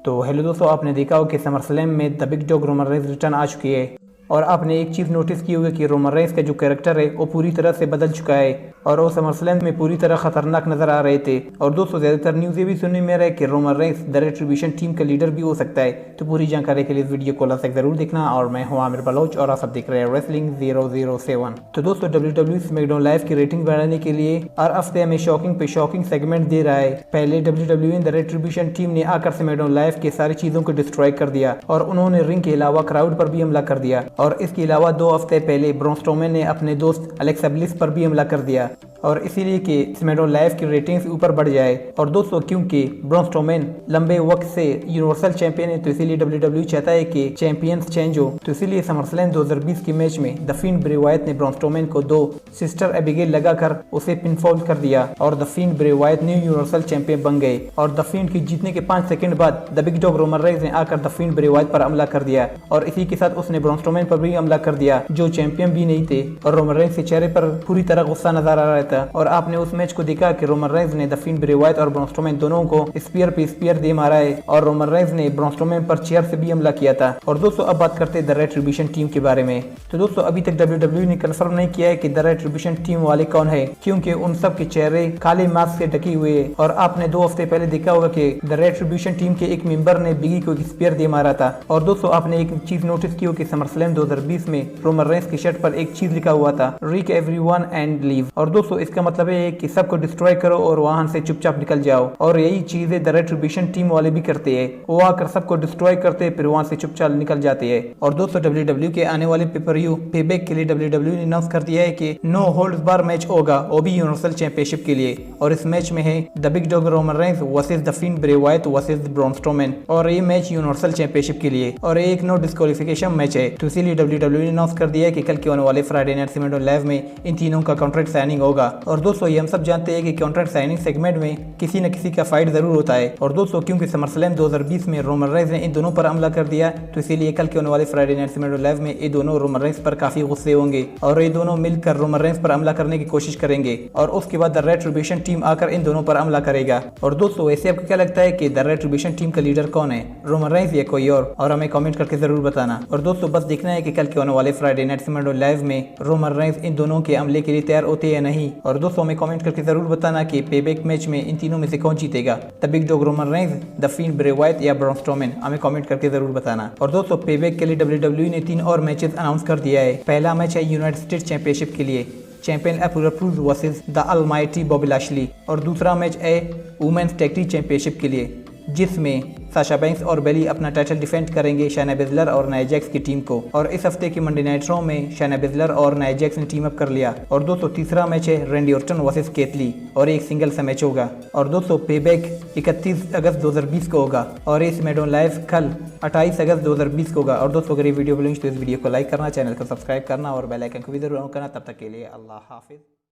तो हेलो दोस्तों, आपने देखा हो कि समरस्लैम में the big dog Roman Reigns return आ चुकी है। और आपने एक चीज़ नोटिस की होगी कि रोमन रेंस का जो कैरेक्टर है वो पूरी तरह से बदल चुका है और वो समरस्लैम में पूरी तरह खतरनाक नजर आ रहे थे। और दोस्तों, ज़्यादातर न्यूज़ ये भी सुनने में रहा है कि रोमन रेंस द रेट्रिब्यूशन टीम का लीडर भी हो सकता है। तो पूरी जानकारी के लिए इस वीडियो को लास्ट तक जरूर देखना। और मैं हूं आमिर बलोच और आप सब देख रहे हैं रेसलिंग 007। तो दोस्तों, WWE स्मैकडाउन लाइव की रेटिंग बढ़ाने के लिए हर हफ्ते हमें शॉकिंग पे शॉकिंग सेगमेंट दे रहा है। पहले WWE द रेट्रिब्यूशन टीम ने आकर स्मैकडाउन लाइव के सारी चीजों को डिस्ट्रॉय कर दिया और उन्होंने रिंग के अलावा क्राउड पर भी हमला कर दिया। और इसके अलावा 2 हफ्ते पहले ब्रॉन स्ट्रोमैन ने अपने दोस्त एलेक्सा ब्लिस पर भी हमला कर दिया और इसीलिए कि स्मैकडाउन लाइव की रेटिंग्स ऊपर बढ़ जाए। और दोस्तों, क्योंकि ब्रॉन स्ट्रोमैन लंबे वक्त से यूनिवर्सल चैंपियन है तो इसीलिए WWE चाहता है कि चैंपियंस चेंज हो। तो इसीलिए समरस्लैम 2020 के मैच में द फिंड ब्रे वायत ने ब्रॉन स्ट्रोमैन को 2 सिस्टर एबिगेल लगाकर उसे पिनफॉल कर दिया और the Fiend Bray वायत new universal champion बन गए। और द फिंड के जीतने के 5 सेकंड बाद the big dog Roman Reigns ने आकर द फिंड ब्रे वायत पर हमला कर दिया और इसी के साथ उसने ब्रॉन स्ट्रोमैन पर भी हमला कर दिया जो चैंपियन भी नहीं थे। और रोमन रेंस के चेहरे पर पूरी तरह गुस्सा नजर आ रहा था। और आपने उस मैच को देखा कि रोमन रेंस ने द फिंड ब्रे वायत और ब्रॉन स्ट्रोमैन दोनों को स्पीयर पे स्पीयर दे मारा है और रोमन रेंस ने ब्रॉन स्ट्रोमैन पर चेयर से भी हमला किया था। और दोस्तों, अब बात करते हैं द रेट्रिब्यूशन टीम के बारे में। तो दोस्तों, अभी तक WWE ने कंफर्म नहीं किया है कि द रेट्रिब्यूशन टीम वाले कौन है, क्योंकि उन सब के चेहरे काले मास्क से ढके हुए हैं। और आपने 2 हफ्ते पहले देखा होगा कि द रेट्रिब्यूशन टीम के एक मेंबर ने बिगी को स्पीयर दे मारा था। और दोस्तों, आपने एक चीज नोटिस की हो कि समरस्लैम 2020 में रोमन रेंस की शर्ट पर एक चीज लिखा हुआ था, रीक एवरीवन एंड लीव। और दोस्तों, इसका मतलब है कि सबको डिस्ट्रॉय करो और वहां से चुपचाप निकल जाओ। और यही चीजें द रेट्रिब्यूशन टीम वाले भी करते हैं, वो आकर सबको डिस्ट्रॉय करते हैं फिर वहां से चुपचाप निकल जाते हैं। और दोस्तों, WWE के आने वाले पेपर-व्यू पेबैक के लिए WWE ने अनाउंस कर दिया है कि नो होल्ड्स बार मैच होगा, वो भी यूनिवर्सल चैंपियनशिप के लिए। और इस मैच में है the big dog Roman Reigns versus the Fiend Bray Wyatt versus Braun Strowman और ये मैच यूनिवर्सल चैंपियनशिप के लिए और एक नो डिस्क्वालिफिकेशन मैच है। तो इसीलिए WWE ने अनाउंस कर दिया है कि कल के होने वाले फ्राइडे नाइट स्मैकडाउन लाइव में इन तीनों का कॉन्ट्रैक्ट साइनिंग होगा। और दोस्तों, ये हम सब जानते हैं कि कॉन्ट्रैक्ट साइनिंग सेगमेंट में किसी न किसी का फाइट जरूर होता है। और दोस्तों, क्योंकि समरस्लैम 2020 में रोमन रेंस ने इन दोनों पर हमला कर दिया तो इसीलिए कल के होने वाले फ्राइडे नाइट स्मैकडाउन लाइव में ये दोनों रोमन रेंस पर काफी गुस्से होंगे और ये दोनों मिलकर रोमन रेंस पर हमला करने की कोशिश करेंगे और उसके बाद द रेट्रिब्यूशन टीम आकर इन दोनों पर हमला करेगा। और दोस्तों, वैसे आपको क्या लगता है कि द रेट्रिब्यूशन टीम का लीडर कौन है, रोमन रेंस या कोई और हमें कमेंट करके जरूर बताना। और दोस्तों, बस देखना है कि कल के होने वाले फ्राइडे नाइट स्मैकडाउन लाइव में रोमन रेंस इन दोनों के हमले के लिए तैयार होते हैं या नहीं। और दोस्तों, हमें कमेंट करके जरूर बताना कि पेबैक मैच में इन तीनों में से कौन जीतेगा, the big dog Roman Reigns, the Fiend Bray Wyatt या ब्रॉन स्ट्रोमैन। हमें कमेंट करके जरूर बताना। और दोस्तों, पेबैक के लिए WWE ने 3 और मैचेस अनाउंस कर दिया है। पहला मैच है यूनाइटेड स्टेट्स चैंपियनशिप के लिए, champion Apollo Crews versus the Almighty Bobby Lashley. और दूसरा मैच है वुमेन्स टैग टीम चैंपियनशिप के लिए, जिसमें साशा बैंक्स और बेली अपना टाइटल डिफेंड करेंगे शायना बेज़लर और नाया जैक्स की टीम को। और इस हफ्ते की मंडे नाइट रॉ में शायना बेज़लर और नाया जैक्स ने टीम अप कर लिया। और दोस्तों, तीसरा मैच है रैंडी ऑर्टन वर्सेस केतली और एक सिंगल सा मैच होगा। और दोस्तों, पेबैक 31 अगस्त 2020 को होगा और इस स्मैकडाउन लाइव कल 28 अगस्त 2020 को होगा। और दोस्तों, अगर ये वीडियो पसंद तो इस वीडियो को लाइक करना, चैनल को सब्सक्राइब करना और बेल आइकन को भी जरूर ऑन करना। तब तक के लिए अल्लाह हाफिज।